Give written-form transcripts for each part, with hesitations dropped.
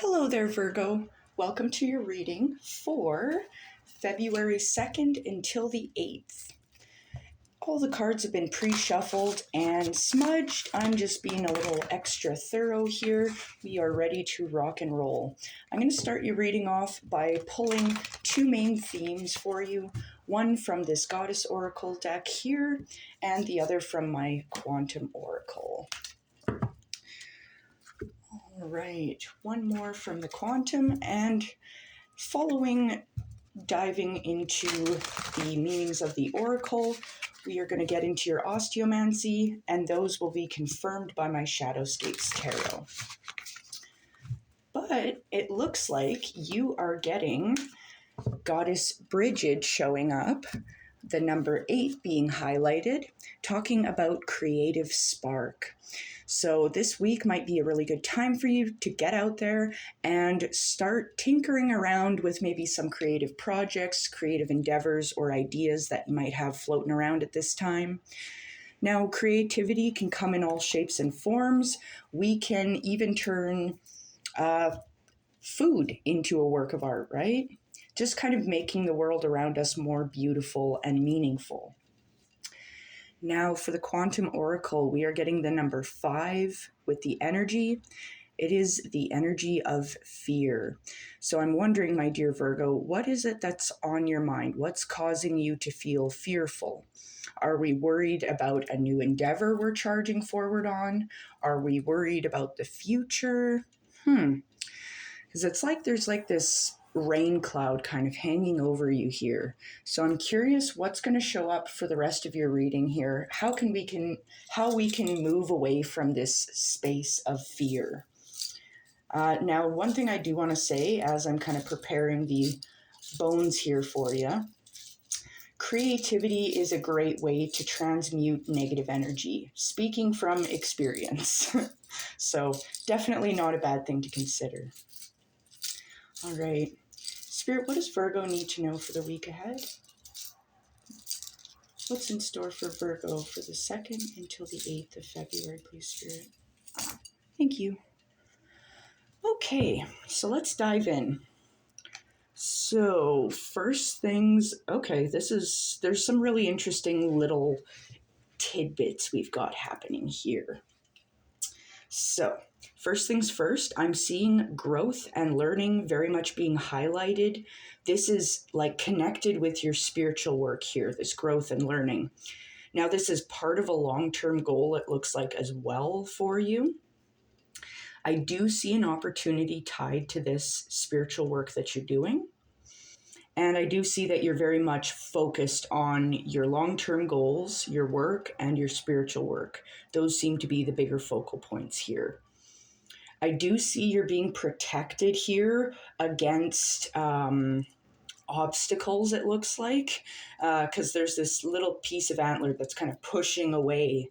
Hello there, Virgo. Welcome to your reading for February 2nd until the 8th. All the cards have been pre-shuffled and smudged. I'm just being a little extra thorough here. We are ready to rock and roll. I'm going to start your reading off by pulling two main themes for you. One from this Goddess Oracle deck here, and the other from my Quantum Oracle. All right, one more from the Quantum, and following diving into the meanings of the Oracle, we are going to get into your Osteomancy, and those will be confirmed by my Shadowscapes Tarot. But it looks like you are getting Goddess Bridget showing up, the number 8 being highlighted, talking about creative spark. So this week might be a really good time for you to get out there and start tinkering around with maybe some creative projects, creative endeavors, or ideas that you might have floating around at this time. Now, creativity can come in all shapes and forms. We can even turn food into a work of art, right? Just kind of making the world around us more beautiful and meaningful. Now for the Quantum Oracle, we are getting the number 5 with the energy. It is the energy of fear. So I'm wondering, my dear Virgo, what is it that's on your mind? What's causing you to feel fearful? Are we worried about a new endeavor we're charging forward on? Are we worried about the future? Because it's like there's like this rain cloud kind of hanging over you here. So I'm curious what's going to show up for the rest of your reading here. How we can move away from this space of fear. Now, one thing I do want to say as I'm kind of preparing the bones here for you, creativity is a great way to transmute negative energy, speaking from experience. So definitely not a bad thing to consider. All right. Spirit, what does Virgo need to know for the week ahead? What's in store for Virgo for the 2nd until the 8th of February, please, Spirit? Thank you. Okay, so let's dive in. So, first things, okay, there's some really interesting little tidbits we've got happening here. So, first things first, I'm seeing growth and learning very much being highlighted. This is like connected with your spiritual work here, this growth and learning. Now, this is part of a long-term goal, it looks like, as well for you. I do see an opportunity tied to this spiritual work that you're doing. And I do see that you're very much focused on your long-term goals, your work, and your spiritual work. Those seem to be the bigger focal points here. I do see you're being protected here against obstacles, it looks like, because there's this little piece of antler that's kind of pushing away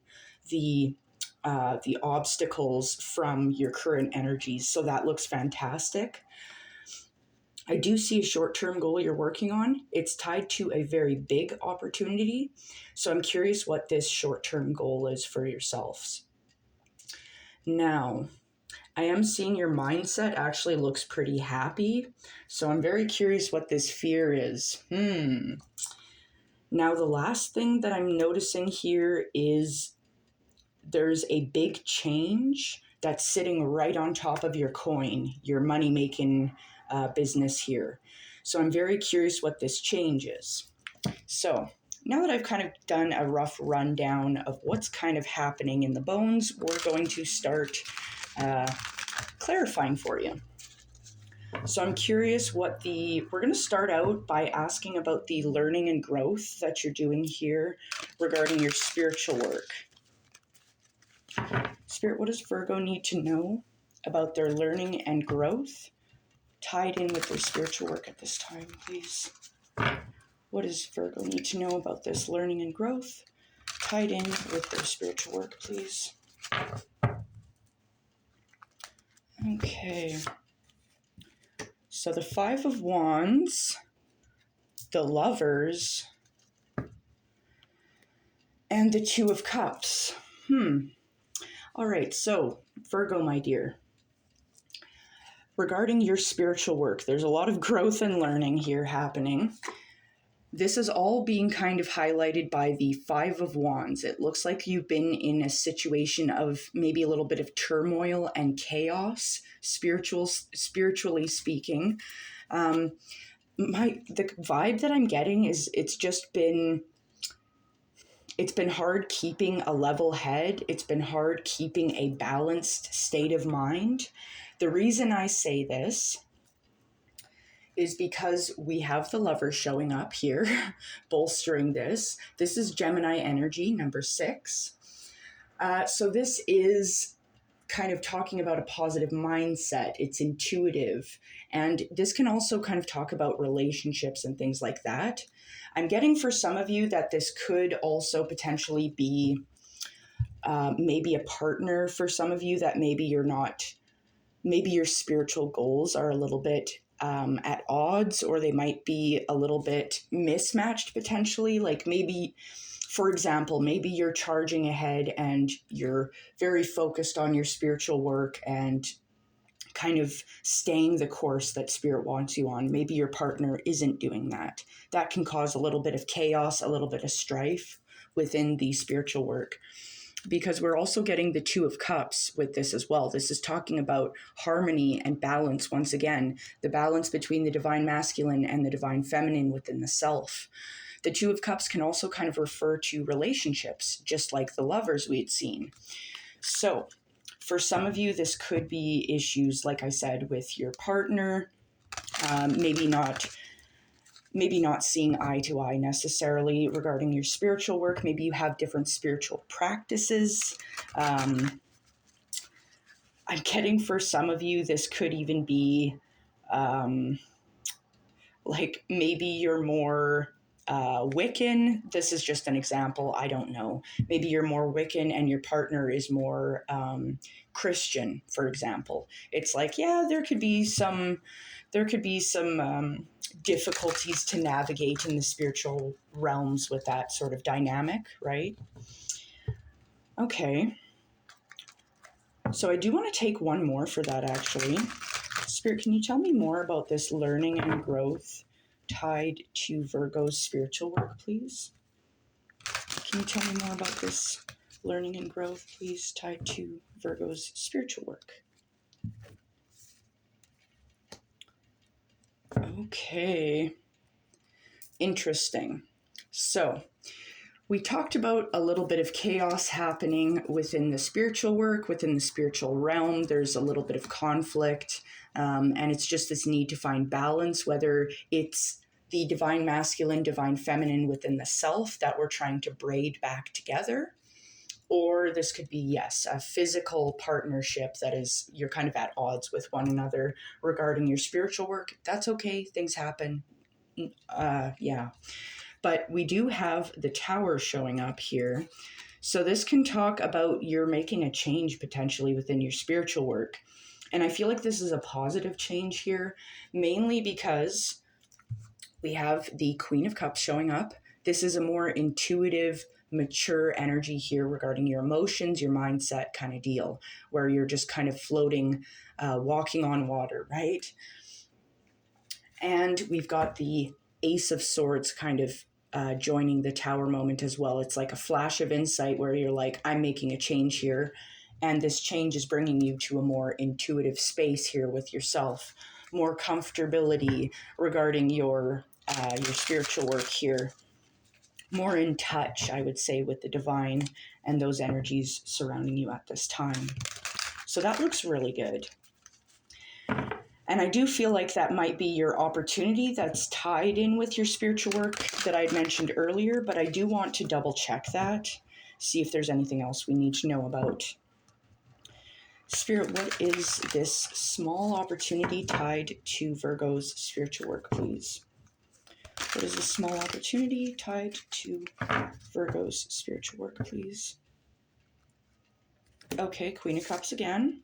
the obstacles from your current energies. So that looks fantastic. I do see a short-term goal you're working on. It's tied to a very big opportunity. So I'm curious what this short-term goal is for yourselves. Now, I am seeing your mindset actually looks pretty happy. So I'm very curious what this fear is. Now, the last thing that I'm noticing here is there's a big change that's sitting right on top of your coin, your money-making business here. So I'm very curious what this change is. So now that I've kind of done a rough rundown of what's kind of happening in the bones, we're going to start clarifying for you. So I'm curious we're going to start out by asking about the learning and growth that you're doing here regarding your spiritual work. Spirit, what does Virgo need to know about their learning and growth tied in with their spiritual work at this time, please? What does Virgo need to know about this learning and growth tied in with their spiritual work, please? Okay. So the 5 of Wands, the Lovers, and the 2 of Cups. All right, so Virgo, my dear, Regarding your spiritual work, there's a lot of growth and learning here happening. This is all being kind of highlighted by the Five of Wands. It looks like you've been in a situation of maybe a little bit of turmoil and chaos, spiritually speaking. The vibe that I'm getting is it's been hard keeping a level head. It's been hard keeping a balanced state of mind. The reason I say this is because we have the Lovers showing up here, bolstering this. This is Gemini energy, number 6. So this is kind of talking about a positive mindset. It's intuitive. And this can also kind of talk about relationships and things like that. I'm getting for some of you that this could also potentially be maybe a partner for some of you that maybe you're not, maybe your spiritual goals are a little bit at odds, or they might be a little bit mismatched potentially. Like maybe, for example, maybe you're charging ahead and you're very focused on your spiritual work and kind of staying the course that spirit wants you on. Maybe your partner isn't doing that. That can cause a little bit of chaos, a little bit of strife within the spiritual work. Because we're also getting the Two of Cups with this as well. This is talking about harmony and balance once again, the balance between the divine masculine and the divine feminine within the self. The Two of Cups can also kind of refer to relationships, just like the Lovers we had seen. So for some of you, this could be issues, like I said, with your partner, maybe not seeing eye to eye necessarily regarding your spiritual work. Maybe you have different spiritual practices. I'm getting for some of you, this could even be like maybe you're more Wiccan. This is just an example. I don't know. Maybe you're more Wiccan and your partner is more Christian, for example. It's like, yeah, there could be some difficulties to navigate in the spiritual realms with that sort of dynamic, right? Okay. So I do want to take one more for that, actually. Spirit, can you tell me more about this learning and growth tied to Virgo's spiritual work, please? Can you tell me more about this learning and growth, please, tied to Virgo's spiritual work? Okay. Interesting. So we talked about a little bit of chaos happening within the spiritual work, within the spiritual realm. There's a little bit of conflict, and it's just this need to find balance, whether it's the divine masculine, divine feminine within the self that we're trying to braid back together, or this could be, yes, a physical partnership that is, you're kind of at odds with one another regarding your spiritual work. That's okay. Things happen. Yeah. But we do have the Tower showing up here. So this can talk about you're making a change potentially within your spiritual work. And I feel like this is a positive change here, mainly because we have the Queen of Cups showing up. This is a more intuitive, mature energy here regarding your emotions, your mindset kind of deal, where you're just kind of floating, walking on water, right? And we've got the Ace of Swords kind of joining the Tower moment as well. It's like a flash of insight where you're like, I'm making a change here. And this change is bringing you to a more intuitive space here with yourself, more comfortability regarding your spiritual work here, more in touch, I would say, with the divine and those energies surrounding you at this time. So that looks really good. And I do feel like that might be your opportunity that's tied in with your spiritual work that I had mentioned earlier, but I do want to double check that, see if there's anything else we need to know about. Spirit, what is this small opportunity tied to Virgo's spiritual work, please? What is this small opportunity tied to Virgo's spiritual work, please? Okay, Queen of Cups again.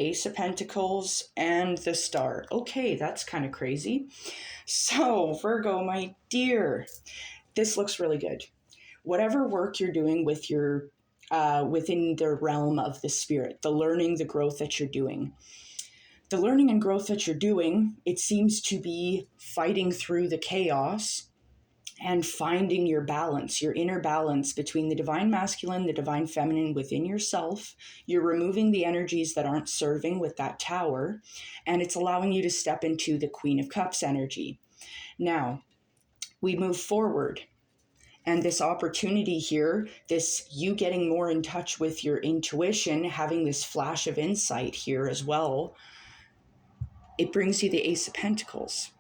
Ace of Pentacles, and the Star. Okay, that's kind of crazy. So, Virgo, my dear, this looks really good. Whatever work you're doing with your, within the realm of the spirit, the learning, the growth that you're doing, the learning and growth that you're doing, it seems to be fighting through the chaos and finding your balance, your inner balance between the divine masculine, the divine feminine within yourself. You're removing the energies that aren't serving with that tower, and it's allowing you to step into the Queen of Cups energy. Now, we move forward. And this opportunity here, this you getting more in touch with your intuition, having this flash of insight here as well, it brings you the Ace of Pentacles.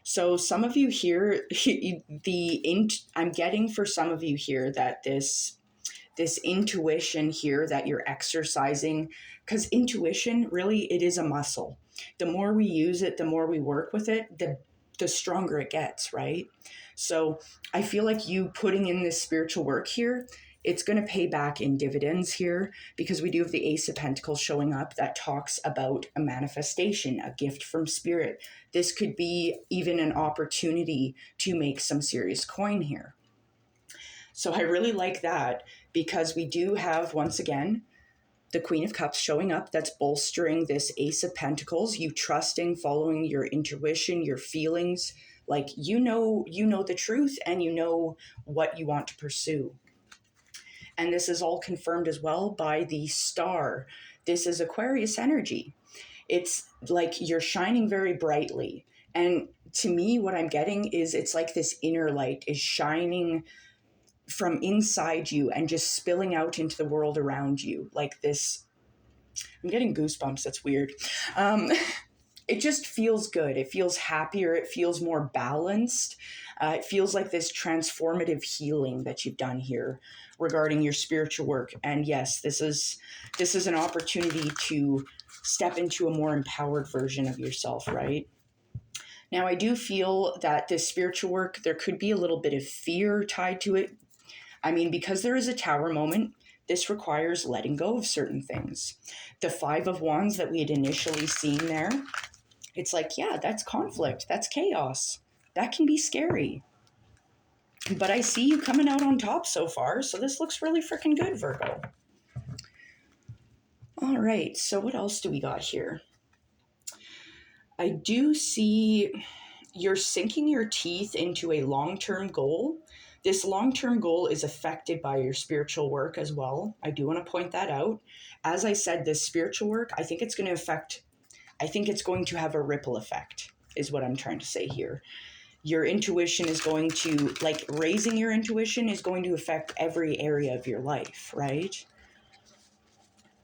So some of you here, I'm getting for some of you here that this intuition here that you're exercising, because intuition, really, it is a muscle. The more we use it, the more we work with it, the stronger it gets, right? So I feel like you putting in this spiritual work here, it's going to pay back in dividends here, because we do have the Ace of Pentacles showing up that talks about a manifestation, a gift from spirit. This could be even an opportunity to make some serious coin here. So I really like that, because we do have, once again, the Queen of Cups showing up that's bolstering this Ace of Pentacles, you trusting, following your intuition, your feelings, like you know the truth and you know what you want to pursue. And this is all confirmed as well by the star. This is Aquarius energy. It's like you're shining very brightly. And to me, what I'm getting is it's like this inner light is shining from inside you and just spilling out into the world around you. Like this, I'm getting goosebumps. That's weird. It just feels good. It feels happier. It feels more balanced. It feels like this transformative healing that you've done here regarding your spiritual work. And yes, this is an opportunity to step into a more empowered version of yourself, right? Now, I do feel that this spiritual work, there could be a little bit of fear tied to it. I mean, because there is a tower moment, this requires letting go of certain things. The Five of Wands that we had initially seen there, it's like, yeah, that's conflict. That's chaos. That can be scary. But I see you coming out on top so far, so this looks really freaking good, Virgo. All right, so what else do we got here? I do see you're sinking your teeth into a long-term goal. This long-term goal is affected by your spiritual work as well. I do want to point that out. As I said, this spiritual work, I think it's going to have a ripple effect, is what I'm trying to say here. Your intuition is going to, like, raising your intuition is going to affect every area of your life, right?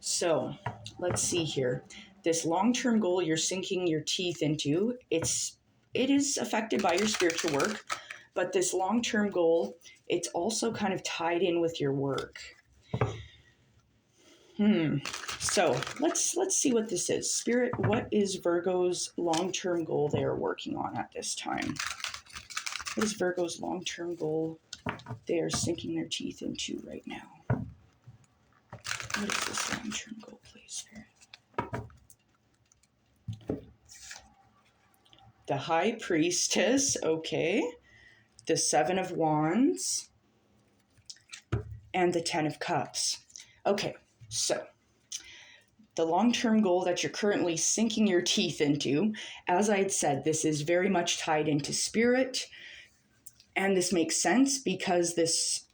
So let's see here. This long-term goal you're sinking your teeth into, it is affected by your spiritual work, but this long-term goal, it's also kind of tied in with your work. So let's see what this is. Spirit, what is Virgo's long-term goal they are working on at this time? What is Virgo's long-term goal they are sinking their teeth into right now? What is this long-term goal, please, Spirit? The High Priestess, okay. The Seven of Wands. And the Ten of Cups. Okay, so the long-term goal that you're currently sinking your teeth into, as I had said, this is very much tied into spirit. And this makes sense because this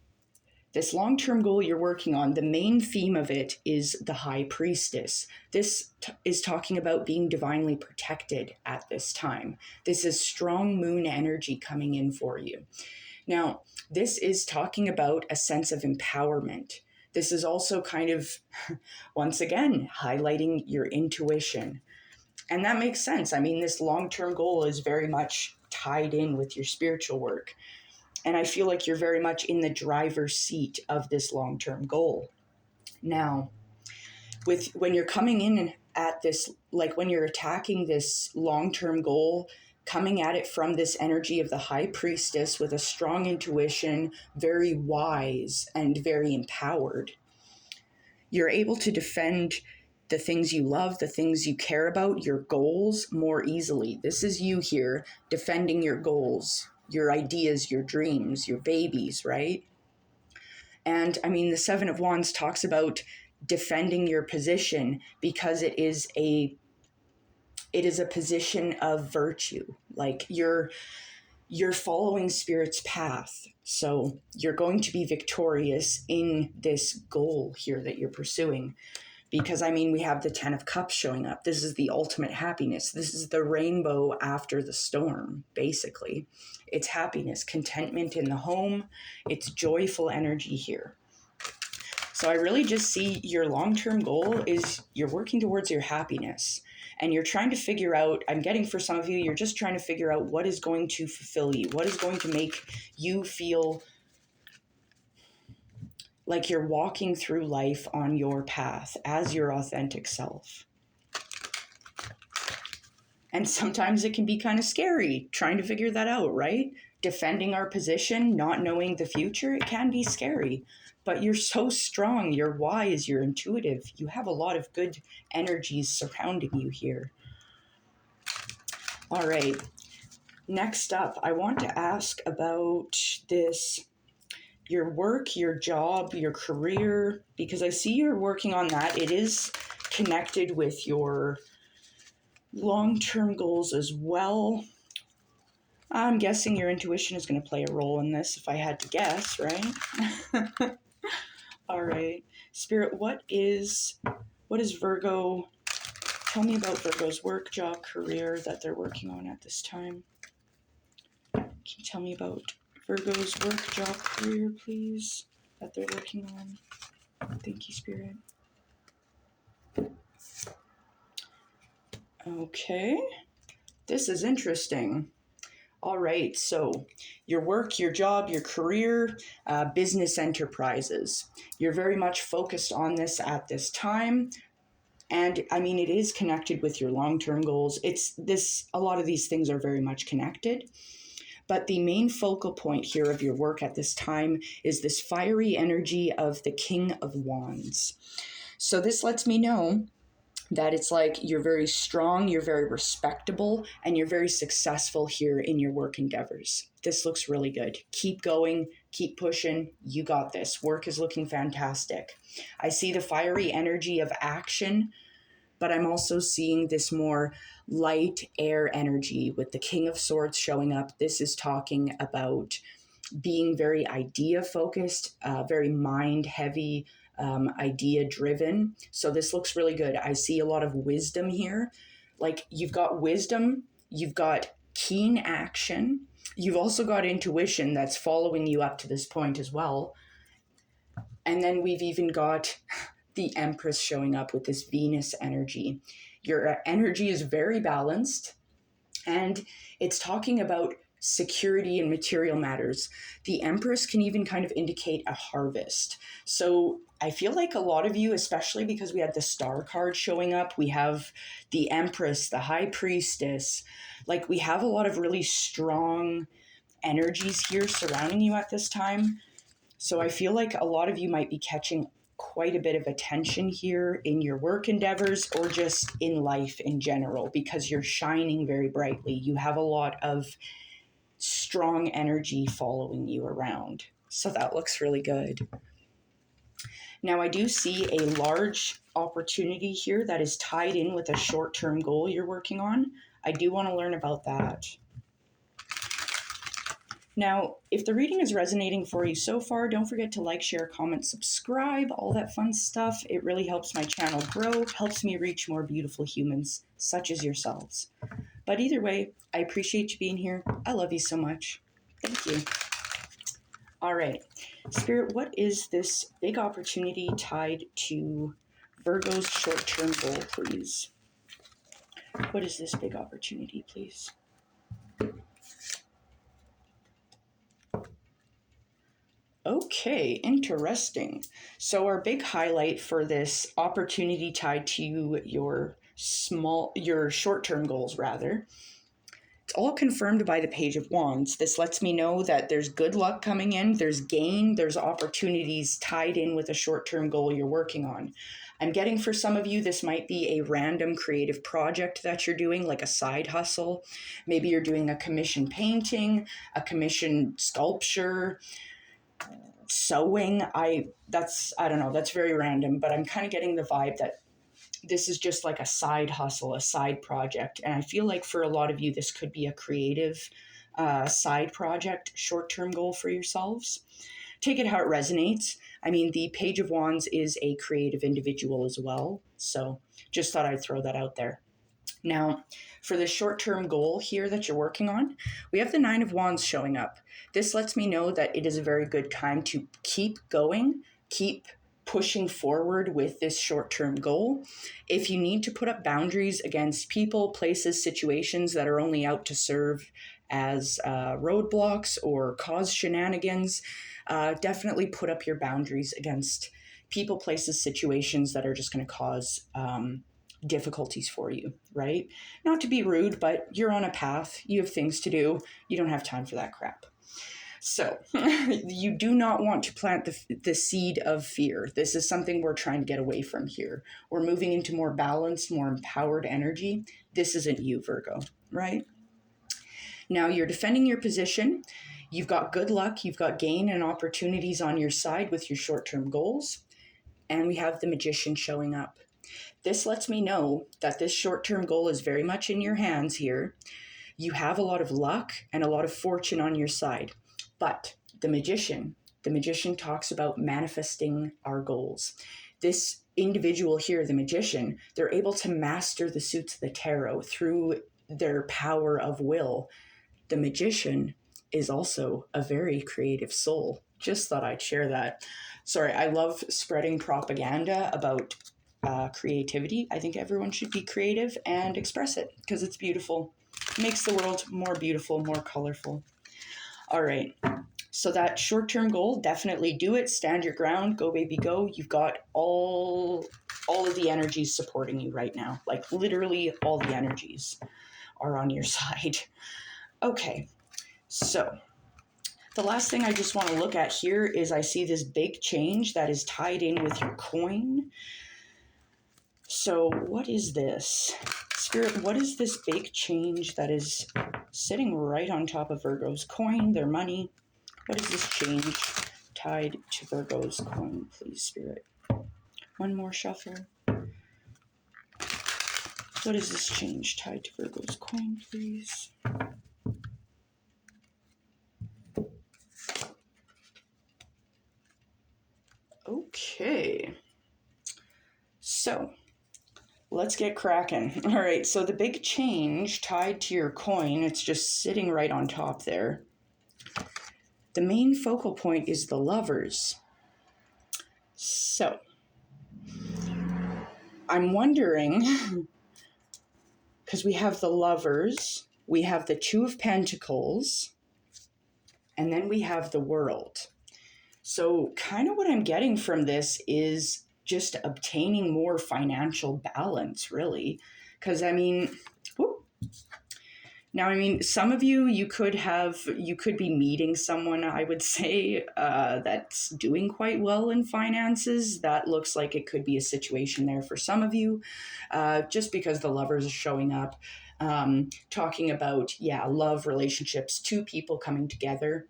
long-term goal you're working on, the main theme of it is the High Priestess. This is talking about being divinely protected at this time. This is strong moon energy coming in for you. Now, this is talking about a sense of empowerment. This is also kind of, once again, highlighting your intuition. And that makes sense. I mean, this long-term goal is very much tied in with your spiritual work. And I feel like you're very much in the driver's seat of this long-term goal. Now, when you're coming in at this, like when you're attacking this long-term goal, coming at it from this energy of the High Priestess with a strong intuition, very wise and very empowered, you're able to defend the things you love, the things you care about, your goals more easily. This is you here defending your goals, your ideas, your dreams, your babies, right? And I mean, the Seven of Wands talks about defending your position because it is it is a position of virtue. Like you're following Spirit's path. So you're going to be victorious in this goal here that you're pursuing. Because, I mean, we have the 10 of Cups showing up. This is the ultimate happiness. This is the rainbow after the storm, basically. It's happiness, contentment in the home. It's joyful energy here. So I really just see your long-term goal is you're working towards your happiness. And you're trying to figure out, I'm getting for some of you, you're just trying to figure out what is going to fulfill you. What is going to make you feel like you're walking through life on your path as your authentic self. And sometimes it can be kind of scary trying to figure that out, right? Defending our position, not knowing the future, it can be scary. But you're so strong, you're wise, you're intuitive. You have a lot of good energies surrounding you here. All right. Next up, I want to ask about this, your work, your job, your career, because I see you're working on that. It is connected with your long-term goals as well. I'm guessing your intuition is going to play a role in this if I had to guess, right? All right. Spirit, what is Virgo? Tell me about Virgo's work, job, career that they're working on at this time. Can you tell me about Virgo's work, job, career, please, that they're working on? Thank you, Spirit. Okay. This is interesting. All right, so your work, your job, your career, business enterprises. You're very much focused on this at this time. And I mean, it is connected with your long-term goals. A lot of these things are very much connected. But the main focal point here of your work at this time is this fiery energy of the King of Wands. So this lets me know that it's like you're very strong, you're very respectable, and you're very successful here in your work endeavors. This looks really good. Keep going, keep pushing. You got this. Work is looking fantastic. I see the fiery energy of action, but I'm also seeing this more light air energy with the King of Swords showing up. This is talking about being very idea focused, very mind heavy, idea driven. So this looks really good. I see a lot of wisdom here. Like you've got wisdom, you've got keen action, you've also got intuition that's following you up to this point as well. And then we've even got the Empress showing up with this Venus energy. Your energy is very balanced, and it's talking about security and material matters. The Empress can even kind of indicate a harvest. So I feel like a lot of you, especially because we had the Star card showing up, we have the Empress, the High Priestess, like we have a lot of really strong energies here surrounding you at this time. So I feel like a lot of you might be catching quite a bit of attention here in your work endeavors or just in life in general because you're shining very brightly. You have a lot of strong energy following you around. So that looks really good. Now I do see a large opportunity here that is tied in with a short-term goal you're working on. I do want to learn about that. Now, if the reading is resonating for you so far, don't forget to like, share, comment, subscribe, all that fun stuff. It really helps my channel grow, helps me reach more beautiful humans such as yourselves. But either way, I appreciate you being here. I love you so much. Thank you. All right. Spirit, what is this big opportunity tied to Virgo's short-term goal, please? What is this big opportunity, please? Okay, interesting. So our big highlight for this opportunity tied to your short-term goals rather, it's all confirmed by the Page of Wands. This lets me know that there's good luck coming in, there's gain, there's opportunities tied in with a short-term goal you're working on. I'm getting for some of you, this might be a random creative project that you're doing, like a side hustle. Maybe you're doing a commission painting, a commission sculpture, sewing. I don't know, that's very random, but I'm kind of getting the vibe that this is just like a side hustle, a side project. And I feel like for a lot of you, this could be a creative side project, short-term goal for yourselves. Take it how it resonates. I mean, the Page of Wands is a creative individual as well. So just thought I'd throw that out there. Now, for the short-term goal here that you're working on, we have the Nine of Wands showing up. This lets me know that it is a very good time to keep going, keep pushing forward with this short-term goal. If you need to put up boundaries against people, places, situations that are only out to serve as roadblocks or cause shenanigans, definitely put up your boundaries against people, places, situations that are just going to cause difficulties for you, right? Not to be rude, but you're on a path, you have things to do, you don't have time for that crap. So you do not want to plant the seed of fear. This is something we're trying to get away from here. We're moving into more balanced, more empowered energy. This isn't you, Virgo, right? Now you're defending your position. You've got good luck, you've got gain and opportunities on your side with your short-term goals. And we have the Magician showing up. This lets me know that this short-term goal is very much in your hands here. You have a lot of luck and a lot of fortune on your side. But the Magician talks about manifesting our goals. This individual here, the Magician, they're able to master the suits of the tarot through their power of will. The Magician is also a very creative soul. Just thought I'd share that. Sorry, I love spreading propaganda about creativity. I think everyone should be creative and express it because it's beautiful. It makes the world more beautiful, more colorful. All right. So that short-term goal, definitely do it. Stand your ground. Go, baby, go. You've got all of the energies supporting you right now. Like literally all the energies are on your side. Okay. So the last thing I just want to look at here is I see this big change that is tied in with your coin. So what is this? Spirit, what is this big change that is sitting right on top of Virgo's coin, their money? What is this change tied to Virgo's coin, please, Spirit? One more shuffle. What is this change tied to Virgo's coin, please? Okay. So let's get cracking. All right, so the big change tied to your coin, it's just sitting right on top there. The main focal point is the Lovers. So I'm wondering, because we have the Lovers, we have the Two of Pentacles, and then we have the World. So kind of what I'm getting from this is just obtaining more financial balance, really. Because I mean, some of you could be meeting someone, I would say, that's doing quite well in finances. That looks like it could be a situation there for some of you, just because the Lovers are showing up, talking about, love, relationships, two people coming together.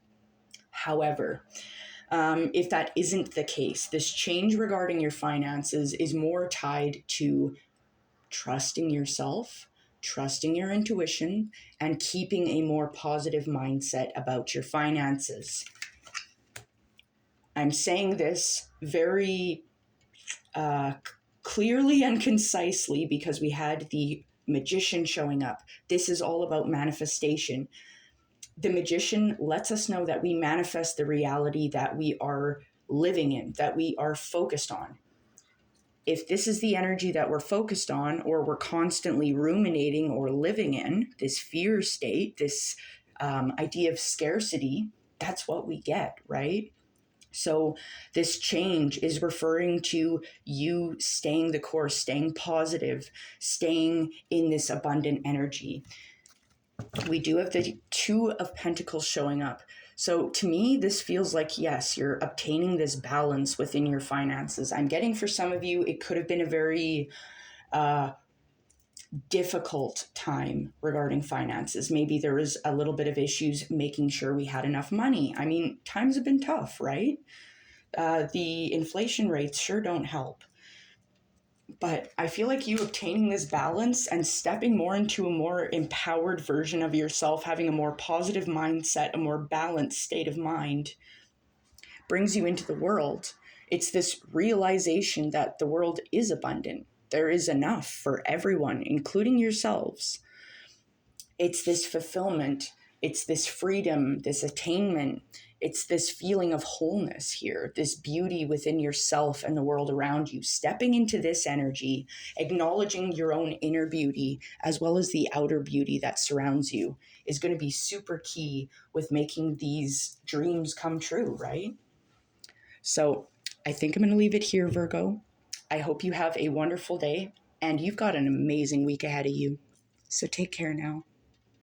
However, if that isn't the case, this change regarding your finances is more tied to trusting yourself, trusting your intuition, and keeping a more positive mindset about your finances. I'm saying this very clearly and concisely because we had the Magician showing up. This is all about manifestation. The Magician lets us know that we manifest the reality that we are living in, that we are focused on. If this is the energy that we're focused on, or we're constantly ruminating or living in, this fear state, this idea of scarcity, that's what we get, right? So this change is referring to you staying the course, staying positive, staying in this abundant energy. We do have the Two of Pentacles showing up. So to me, this feels like, yes, you're obtaining this balance within your finances. I'm getting for some of you, it could have been a very difficult time regarding finances. Maybe there was a little bit of issues making sure we had enough money. I mean, times have been tough, right? The inflation rates sure don't help. But I feel like you obtaining this balance and stepping more into a more empowered version of yourself, having a more positive mindset, a more balanced state of mind, brings you into the world. It's this realization that the world is abundant. There is enough for everyone, including yourselves. It's this fulfillment. It's this freedom, this attainment. It's this feeling of wholeness here, this beauty within yourself and the world around you. Stepping into this energy, acknowledging your own inner beauty as well as the outer beauty that surrounds you is going to be super key with making these dreams come true, right? So I think I'm going to leave it here, Virgo. I hope you have a wonderful day and you've got an amazing week ahead of you. So take care now.